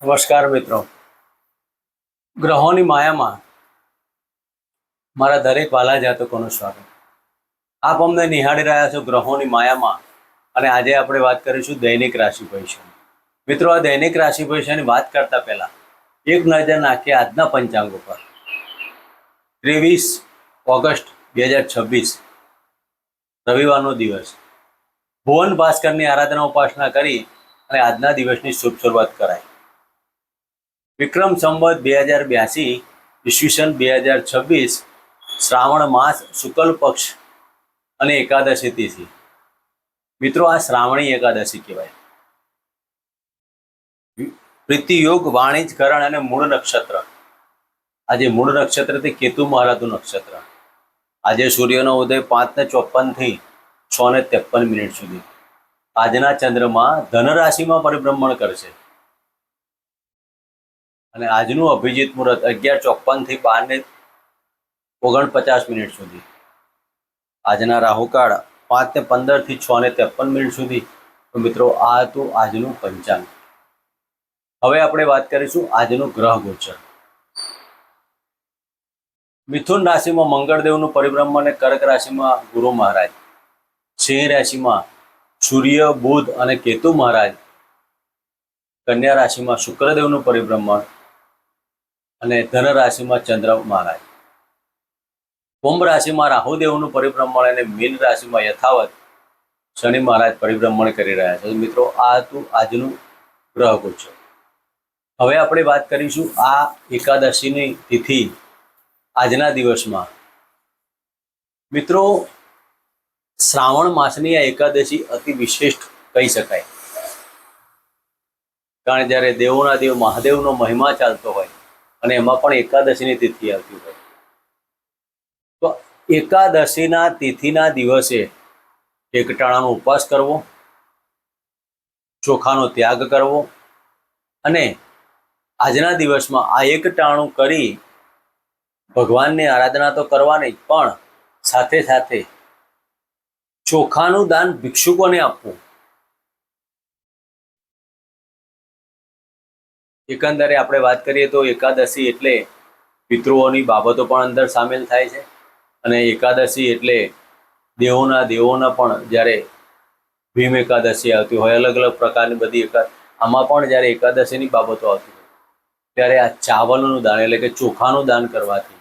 નમસ્કાર મિત્રો. ગ્રહોની માયામાં મારા દરેક વાલા જાતકોનું સ્વાગત. આપ અમને નિહાળી રહ્યા છો ગ્રહોની માયામાં, અને આજે આપણે વાત કરીશું દૈનિક રાશિ ભવિષ્યની. મિત્રો, આ દૈનિક રાશિ ભવિષ્યની વાત કરતા પહેલા એક નજર નાખીએ આજના પંચાંગ ઉપર. 23 ઓગસ્ટ 2026 રવિવારનો દિવસ. ભુવન ભાસ્કરની આરાધના ઉપાસના કરી અને આજના દિવસની શુભ શરૂઆત કરાય. વિક્રમ સંવત 2082 ઈસવીસન 2026 શ્રાવણ માસ શુક્લ પક્ષ અને એકાદશી તિથિ. મિત્રો, આ શ્રાવણી એકાદશી કહેવાય. પ્રીતિયોગ, વાણિજ્યકરણ અને મૂળ નક્ષત્ર. આજે મૂળ નક્ષત્રથી કેતુ મહારાજનું નક્ષત્ર. આજે સૂર્યનો ઉદય 5:54 થી 6:53 સુધી. આજના ચંદ્રમાં ધન રાશિમાં પરિભ્રમણ કરશે અને આજનું અભિજીત મુહૂર્ત 11:54 થી 12:49 સુધી. આજના રાહુકાળ 5:15 થી 6:53 સુધી. તો મિત્રો, આ હતું આજનું પંચાંગ. હવે આપણે વાત કરીશું આજનું ગ્રહ ગોચર. મિથુન રાશિમાં મંગળદેવનું પરિભ્રમણ અને કર્ક રાશિમાં ગુરુ મહારાજ. સિંહ રાશિમાં સૂર્ય, બુધ અને કેતુ મહારાજ. કન્યા રાશિમાં શુક્રદેવનું પરિભ્રમણ અને ધન રાશિમાં ચંદ્ર મહારાજ. કુંભ રાશિમાં રાહુદેવનું પરિભ્રમણ અને મીન રાશિમાં યથાવત શનિ મહારાજ પરિભ્રમણ કરી રહ્યા છે. મિત્રો, આ હતું આજનું ગ્રહ ગોચર. હવે આપણે વાત કરીશું આ એકાદશીની તિથિ આજના દિવસમાં. મિત્રો, શ્રાવણ માસની આ એકાદશી અતિ વિશિષ્ટ કહી શકાય. કારણ જ્યારે દેવોના દેવ મહાદેવનો મહિમા ચાલતો હોય અને એમાં પણ એકાદશીની તિથિ આવતી હોય, તો એકાદશીના તિથિના દિવસે એકટાણાનો ઉપવાસ કરવો, ચોખાનો ત્યાગ કરવો અને આજના દિવસમાં આ એકટાણું કરી ભગવાનની આરાધના તો કરવાની, પણ સાથે સાથે ચોખાનું દાન ભિક્ષુકોને આપવું. એકંદરે આપણે વાત કરીએ તો એકાદશી એટલે પિતૃઓની બાબતો પણ અંદર સામેલ થાય છે, અને એકાદશી એટલે દેવોના પણ જ્યારે ભીમ એકાદશી આવતી હોય, અલગ અલગ પ્રકારની બધી આમાં પણ જ્યારે એકાદશીની બાબતો આવતી હોય ત્યારે આ ચાવલનું દાન એટલે કે ચોખાનું દાન કરવાથી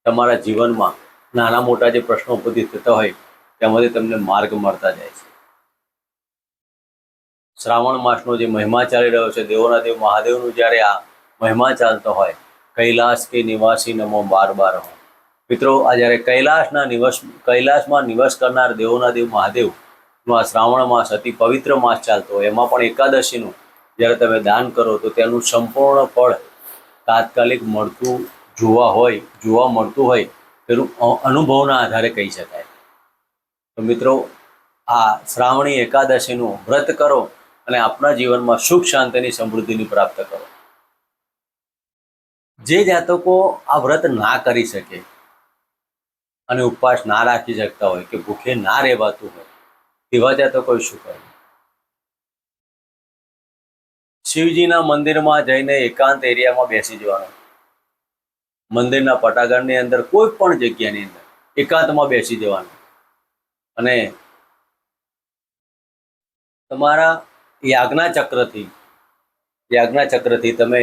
તમારા જીવનમાં નાના મોટા જે પ્રશ્નો ઉપસ્થિત થતા હોય તેમાંથી તમને માર્ગ મળતા જાય છે. શ્રાવણ માસનો જે મહિમા ચાલી રહ્યો છે, દેવોના દેવ મહાદેવનું જ્યારે આ મહિમા ચાલતો હોય, કૈલાસ કે નિવાસી નમો 12 હો. મિત્રો, આ જ્યારે કૈલાસમાં નિવાસ કરનાર દેવોના દેવ મહાદેવનો આ શ્રાવણ માસ અતિ પવિત્ર માસ ચાલતો હોય, એમાં પણ એકાદશીનું જ્યારે તમે દાન કરો તો તેનું સંપૂર્ણ ફળ તાત્કાલિક જોવા મળતું હોય તેનું અનુભવના આધારે કહી શકાય. તો મિત્રો, આ શ્રાવણી એકાદશીનું વ્રત કરો અને આપણા જીવનમાં સુખ શાંતિની સમૃદ્ધિની પ્રાપ્ત કરો. જે જાતકો આ વ્રત ના કરી શકે અને ઉપવાસ ના રાખી શકતા હોય કે ભૂખે ના રહેવાતું હોય, તેવા જાતકોએ શું કરવું? શિવજીના મંદિરમાં જઈને એકાંત એરિયામાં બેસી જવાનું. મંદિરના પટાગણની અંદર કોઈ પણ જગ્યાની અંદર એકાંતમાં બેસી જવાનું અને તમારા યાજ્ઞા ચક્રથી તમે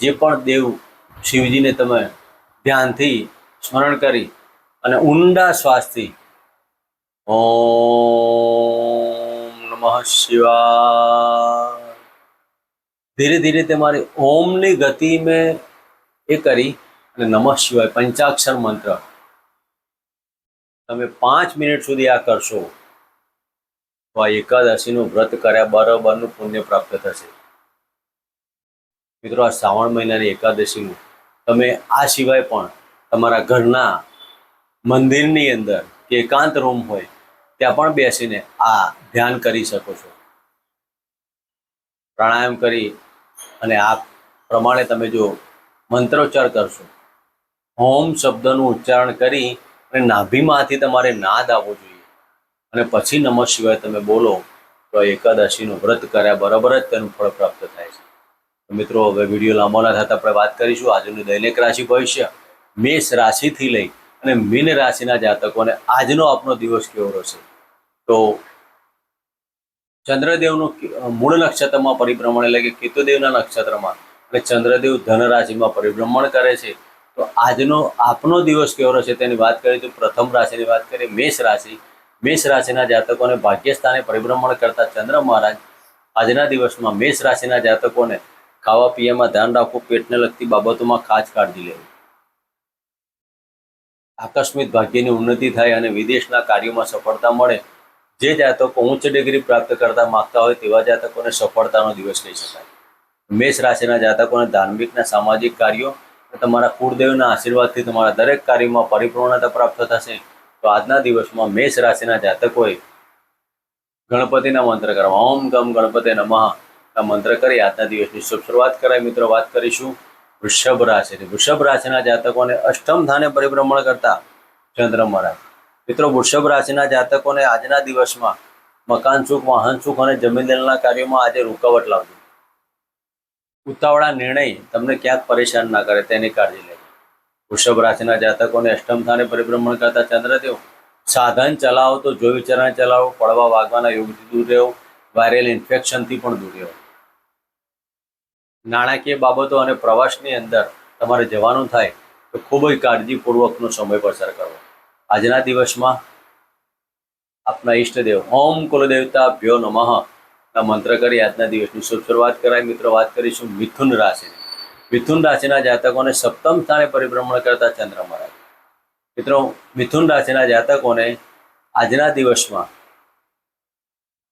જે પણ દેવ શિવજીને તમે ધ્યાનથી સ્મરણ કરી અને ઊંડા શ્વાસથી ઓમ નમઃ શિવાય ધીરે ધીરે તમારી ઓમની ગતિ મેં એ કરી અને નમઃ શિવાય પંચાક્ષર મંત્ર તમે 5 મિનિટ સુધી આ કરશો તો આ એકાદશીનું વ્રત કર્યા બરાબરનું પુણ્ય પ્રાપ્ત થશે. મિત્રો, આ શ્રાવણ મહિનાની એકાદશીનું તમે આ સિવાય પણ તમારા ઘરના મંદિરની અંદર કે એકાંત રૂમ હોય ત્યાં પણ બેસીને આ ધ્યાન કરી શકો છો. પ્રાણાયામ કરી અને આ પ્રમાણે તમે જો મંત્રોચ્ચાર કરશો, ઓમ શબ્દનું ઉચ્ચારણ કરી અને નાભીમાંથી તમારે નાદ આવવો જોઈએ અને પછી નમઃ શિવાય તમે બોલો તો એકાદશીનું વ્રત કર્યા બરાબર જ તેનું ફળ પ્રાપ્ત થાય છે. મિત્રો હવે વિડીયો લાંબો ના થતા આપણે વાત કરીશું આજનું દૈનિક રાશિ ભવિષ્ય મેષ રાશિથી લઈ અને મીન રાશિના જાતકોને આજનો આપનો દિવસ કેવો રહેશે. તો ચંદ્રદેવનું મૂળ નક્ષત્રમાં પરિભ્રમણ એટલે કે કેતુદેવના નક્ષત્રમાં અને ચંદ્રદેવ ધન રાશિમાં પરિભ્રમણ કરે છે. તો આજનો આપનો દિવસ કેવો રહેશે તેની વાત કરીએ તો પ્રથમ રાશિની વાત કરીએ મેષ રાશિ. મેષ રાશિના જાતકોને ભાગ્યસ્થાને પરિભ્રમણ કરતા ચંદ્ર મહારાજ આજના દિવસમાં મેષ રાશિના જાતકોને ખાવા પીવામાં ધ્યાન રાખવું, પેટને લગતી બાબતોમાં ખાસ કાળજી લેવી. આકસ્મિક ભાગ્યની ઉન્નતિ થાય અને વિદેશના કાર્યોમાં સફળતા મળે. જે જાતકો ઉચ્ચ ડિગ્રી પ્રાપ્ત કરતા માંગતા હોય તેવા જાતકોને સફળતાનો દિવસ કહી શકાય. મેષ રાશિના જાતકોને ધાર્મિકના સામાજિક કાર્યો તમારા કુળદેવના આશીર્વાદથી તમારા દરેક કાર્યમાં પરિપૂર્ણતા પ્રાપ્ત થશે. તો આજના દિવસમાં મેષ રાશિના જાતકોએ ગણપતિના મંત્ર કરવા ઓમ ગમ ગણપતે નમઃ આ મંત્ર કરી આજના દિવસની શુભ શરૂઆત કરાય. મિત્રો વાત કરીશું વૃષભ રાશિની. વૃષભ રાશિના જાતકોને અષ્ટમ સ્થાને પરિભ્રમણ કરતા ચંદ્ર મહારાજ. મિત્રો વૃષભ રાશિના જાતકોને આજના દિવસમાં મકાન સુખ, વાહન સુખ અને જમીન દલાલના કાર્યોમાં આજે રૂકાવટ લાવજો. ઉતાવળા નિર્ણય તમને ક્યાંક પરેશાન ના કરે તેની કાળજી લેજો. વૃષભ રાશિના જાતકોને અષ્ટમ સ્થાને પરિભ્રમણ કરતા ચંદ્રદેવ સાધન ચલાવો તો જોઈ વિચારણા ચલાવો. પડવા વાગવાના યોગથી દૂર રહેવો. વાયરલ ઇન્ફેક્શનથી પણ દૂર રહેવો. નાણાકીય બાબતો અને પ્રવાસની અંદર તમારે જવાનું થાય તો ખૂબ જ કાળજીપૂર્વકનો સમય પસાર કરવો. આજના દિવસમાં આપના ઈષ્ટદેવ ઓમ કુલદેવતાભ્યો નમઃ આ મંત્ર કરી આજના દિવસની શુભ શરૂઆત કરાય. મિત્રો વાત કરીશું મિથુન રાશિની. મિથુન રાશિના જાતકોને સપ્તમ સ્થાને પરિભ્રમણ કરતા ચંદ્ર મહારાજ. મિત્રો મિથુન રાશિના જાતકોને આજના દિવસમાં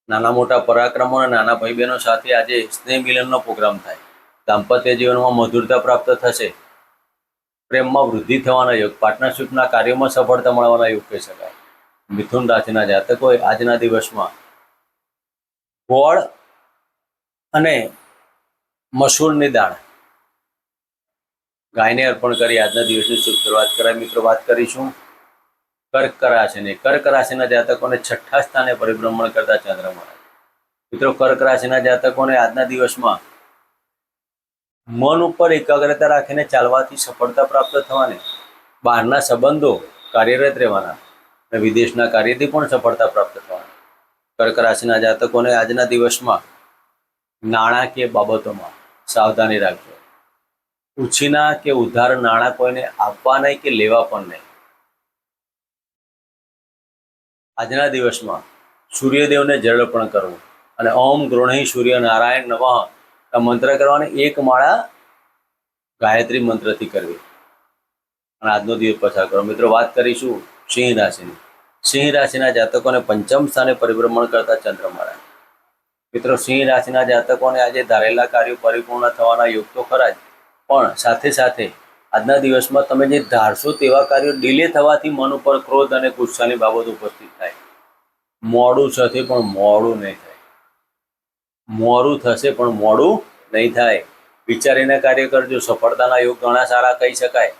નાના મોટા પરાક્રમો અને નાના ભાઈ બહેનો સાથે આજે સ્નેહ મિલનનો પ્રોગ્રામ થાય. દાંપત્ય જીવનમાં મધુરતા પ્રાપ્ત થશે. પ્રેમમાં વૃદ્ધિ થવાના યોગ, પાર્ટનરશિપના કાર્યોમાં સફળતા મળવાના યોગ કહી શકાય. મિથુન રાશિના જાતકોએ આજના દિવસમાં ગોળ અને મસૂરની દાળ ગાયને અર્પણ કરી આજના દિવસની શુભ શરૂઆત કરાય. મિત્રો વાત કરીશું કર્ક રાશિની. કર્ક રાશિના જાતકોને છઠ્ઠા સ્થાને પરિભ્રમણ કરતા ચંદ્ર મહારાજ. મિત્રો કર્ક રાશિના જાતકોને આજના દિવસમાં મન ઉપર એકાગ્રતા રાખીને ચાલવાથી સફળતા પ્રાપ્ત થવાની, બહારના સંબંધો કાર્યરત રહેવાના અને વિદેશના કાર્યથી પણ સફળતા પ્રાપ્ત થવાની. કર્ક રાશિના જાતકોને આજના દિવસમાં નાણાકીય બાબતોમાં સાવધાની રાખજો. ઉછીના કે ઉધાર નાણાં કોઈને આપવા નહીં કે લેવા પણ નહીં. આજના દિવસમાં સૂર્યદેવને જળ અર્પણ કરવું અને ઓમ ગૃહણી સૂર્ય નારાયણ નમઃ આ મંત્ર કરવાની એક માળા ગાયત્રી મંત્રથી કરવી અને આજનો દિવસ પસાર કરો. મિત્રો વાત કરીશું સિંહ રાશિની. સિંહ રાશિના જાતકોને પંચમ સ્થાને પરિભ્રમણ કરતા ચંદ્ર મહારાજ. મિત્રો સિંહ રાશિના જાતકોને આજે ધારેલા કાર્યો પરિપૂર્ણ થવાના યોગ તો ખરા જ, પણ સાથે સાથે આજના દિવસમાં તમે જે ધારશો તેવા કાર્યો ડિલે થવાથી મન ઉપર ક્રોધ અને ગુસ્સાની બાબત ઉપસ્થિત થાય. મોડું થશે પણ મોડું નહીં થાય. મોડું થશે પણ મોડું નહીં થાય. વિચારીને કાર્ય કરજો. સફળતાના યોગ ઘણા સારા કહી શકાય.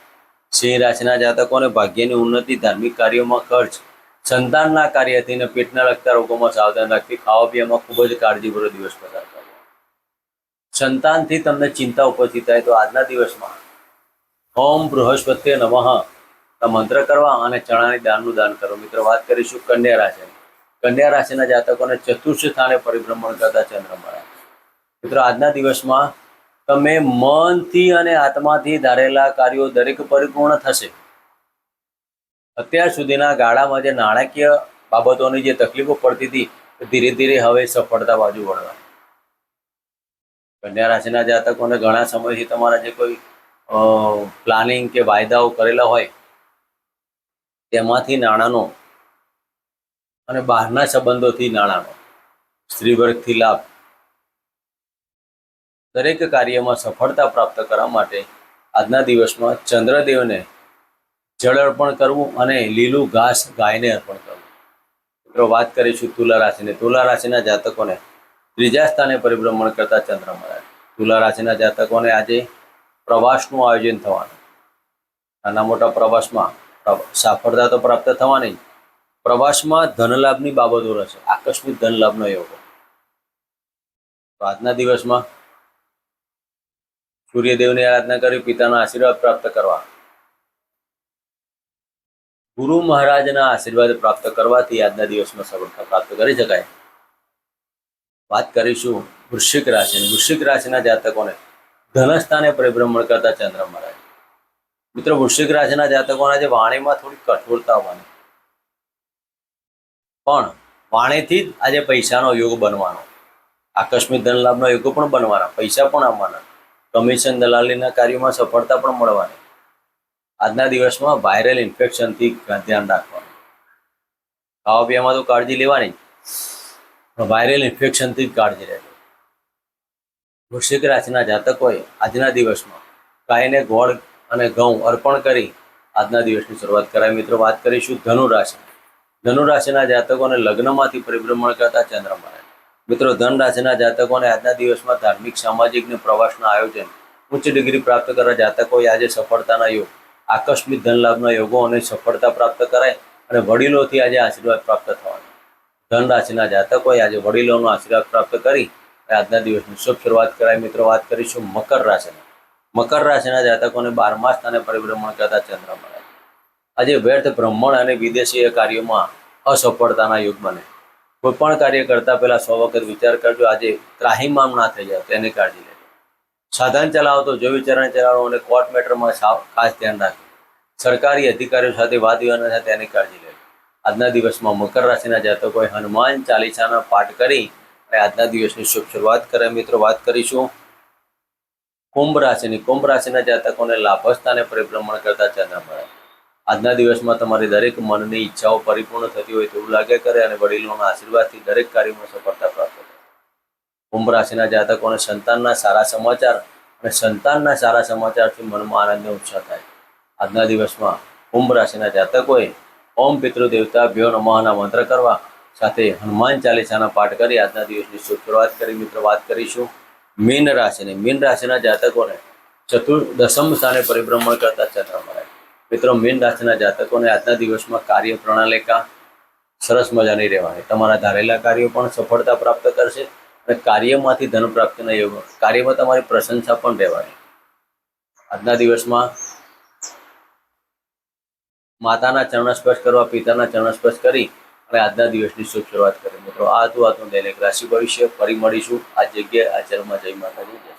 સિંહ રાશિના જાતકોને ભાગ્યની ઉન્નતિ, ધાર્મિક કાર્યોમાં ખર્ચ, સંતાનના કાર્યથી અને પેટના લગતા રોગોમાં સાવધાન રાખવી. ખાવા પીવામાં ખૂબ જ કાળજીપૂર્વક દિવસ પસાર કરવો. સંતાનથી તમને ચિંતા ઉપસ્થિત થાય તો આજના દિવસમાં ઓમ બૃહસ્પતિએ નમઃ આ મંત્ર કરવા અને ચણાની દાળનું દાન કરો. મિત્રો વાત કરીશું કન્યા રાશિની. કન્યા રાશિના જાતકોને ચતુર્થ સ્થાને પરિભ્રમણ કરતા ચંદ્ર મહારાજ. મિત્રો આજના દિવસમાં તમે મનથી અને આત્માથી ધારેલા કાર્યો દરેક પરિપૂર્ણ થશે. અત્યાર સુધીના ગાળામાં જે નાણાકીય બાબતોની જે તકલીફો પડતી હતી ધીરે ધીરે હવે સફળતા બાજુ વળવા. કન્યા રાશિના જાતકોને ઘણા સમયથી તમારા જે કોઈ પ્લાનિંગ કે વાયદાઓ કરેલા હોય તેમાંથી નાણાંનો અને બહારના સંબંધોથી નાણાંનો, સ્ત્રી વર્ગથી લાભ, દરેક કાર્યમાં સફળતા પ્રાપ્ત કરવા માટે આજના દિવસમાં ચંદ્રદેવને જળ અર્પણ કરવું અને લીલું ઘાસ ગાયને અર્પણ કરવું. મિત્રો વાત કરીશું તુલા રાશિની. તુલા રાશિના જાતકોને ત્રીજા સ્થાને પરિભ્રમણ કરતા ચંદ્ર મહારાજ. તુલા રાશિના જાતકોને આજે પ્રવાસનું આયોજન થવાનું. નાના મોટા પ્રવાસમાં સફળતા તો પ્રાપ્ત થવાની, પ્રવાસમાં ધનલાભની બાબતો રહેશે. આકસ્મિક ધનલાભનો યોગ. તો આજના દિવસમાં સૂર્યદેવની આરાધના કરી પિતાના આશીર્વાદ પ્રાપ્ત કરવા. ગુરુ મહારાજના આશીર્વાદ પ્રાપ્ત કરવાથી આજના દિવસમાં સફળતા પ્રાપ્ત કરી શકાય. વાત કરીશું વૃશ્ચિક રાશિની. વૃશ્ચિક રાશિના જાતકોને ધનસ્થાને પરિભ્રમણ કરતા ચંદ્ર મહારાજ. મિત્રો, વૃશ્ચિક રાશિના જાતકોના જે વાણીમાં થોડી કઠોરતા હોવાની, પણ વાણીથી જ આજે પૈસાનો યોગ બનવાનો, આકસ્મિક ધન લાભનો યોગો પણ બનવાના, પૈસા પણ આવવાના, કમિશન દલાલીના કાર્યોમાં સફળતા પણ મળવાની. આજના દિવસમાં વાયરલ ઇન્ફેક્શનથી ધ્યાન રાખવાનું. ખાવા પીવામાં તો કાળજી લેવાની, પણ વાયરલ ઇન્ફેક્શનથી જ કાળજી રહેજો. વૃશ્ચિક રાશિના જાતકોએ આજના દિવસમાં ગાયને ગોળ અને ઘઉં અર્પણ કરી આજના દિવસની શરૂઆત કરાય. મિત્રો, વાત કરીશું ધનુ રાશિ. ધનુ રાશિના જાતકોને લગ્નમાંથી પરિભ્રમણ કરતા ચંદ્ર મહારાજ. મિત્રો, ધન રાશિના જાતકોને આજના દિવસમાં ધાર્મિક, સામાજિક ને પ્રવાસના આયોજન, ઉચ્ચ ડિગ્રી પ્રાપ્ત કરવા જાતકોએ આજે સફળતાના યોગ, આકસ્મિક ધન લાભના યોગો અને સફળતા પ્રાપ્ત કરાય અને વડીલોથી આજે આશીર્વાદ પ્રાપ્ત થવાના. ધન રાશિના જાતકોએ આજે વડીલોનો આશીર્વાદ પ્રાપ્ત કરી આજના દિવસની શુભ શરૂઆત કરાય. મિત્રો, વાત કરીશું મકર રાશિની. મકર રાશિના જાતકોને 12મા સ્થાને પરિભ્રમણ કરતા ચંદ્ર મહારાજ. આજે વ્યર્થ ભ્રમણ અને વિદેશીય કાર્યોમાં અસફળતાના યુગ બને. કોઈ પણ કાર્ય કરતા પહેલા 100 વખત વિચાર કરજો. આજે ત્રાહિમામ ના થઈ જાય તેની કાળજી લેજો. સાધન ચલાવો તો જો વિચારણા ચલાવો અને કોર્ટ મેટરમાં ખાસ ધ્યાન રાખજો. સરકારી અધિકારીઓ સાથે વાદ વિવાદ ન થાય તેની કાળજી લેજો. આજના દિવસમાં મકર રાશિના જાતકોએ હનુમાન ચાલીસાના પાઠ કરી અને આજના દિવસની શુભ શરૂઆત કરે. મિત્રો, વાત કરીશું કુંભ રાશિની. કુંભ રાશિના જાતકોને લાભસ્થાને પરિભ્રમણ કરતા ચંદ્ર મહારાજ. આજના દિવસમાં તમારી દરેક મનની ઈચ્છાઓ પરિપૂર્ણ થતી હોય તેવું લાગે કરે અને વડીલોના આશીર્વાદથી દરેક કાર્યમાં સફળતા પ્રાપ્ત થાય. કુંભ રાશિના જાતકોને સંતાનના સારા સમાચાર અને સંતાનના સારા સમાચારથી મનમાં આનંદ અને ઉત્સાહ થાય. આજના દિવસમાં કુંભ રાશિના જાતકોએ ઓમ પિતૃદેવતાભ્યો નમઃના મંત્ર કરવા સાથે હનુમાન ચાલીસાના પાઠ કરી આજના દિવસની શુભ શરૂઆત કરી. મિત્રો, વાત કરીશું મીન રાશિની. મીન રાશિના જાતકોને દસમ સ્થાને પરિભ્રમણ કરતા ચંદ્ર મહારાજ. મિત્રો, મીન રાશિના જાતકોને આજના દિવસમાં કાર્ય પ્રણાલિકા સરસ મજાની રહેવાની. તમારા ધારેલા કાર્યો પણ સફળતા પ્રાપ્ત કરશે અને કાર્યમાંથી ધન પ્રાપ્તિના યોગ, કાર્યમાં તમારી પ્રશંસા પણ રહેવાની. આજના દિવસમાં માતાના ચરણ સ્પર્શ કરવા, પિતાના ચરણ સ્પર્શ કરી અને આજના દિવસની શુભ શરૂઆત કરી. મિત્રો, આ હતું આજનું દૈનિક રાશિ ભવિષ્ય. ફરી મળીશું આ જગ્યાએ, આ ચરમાં. જય માતાજી, જય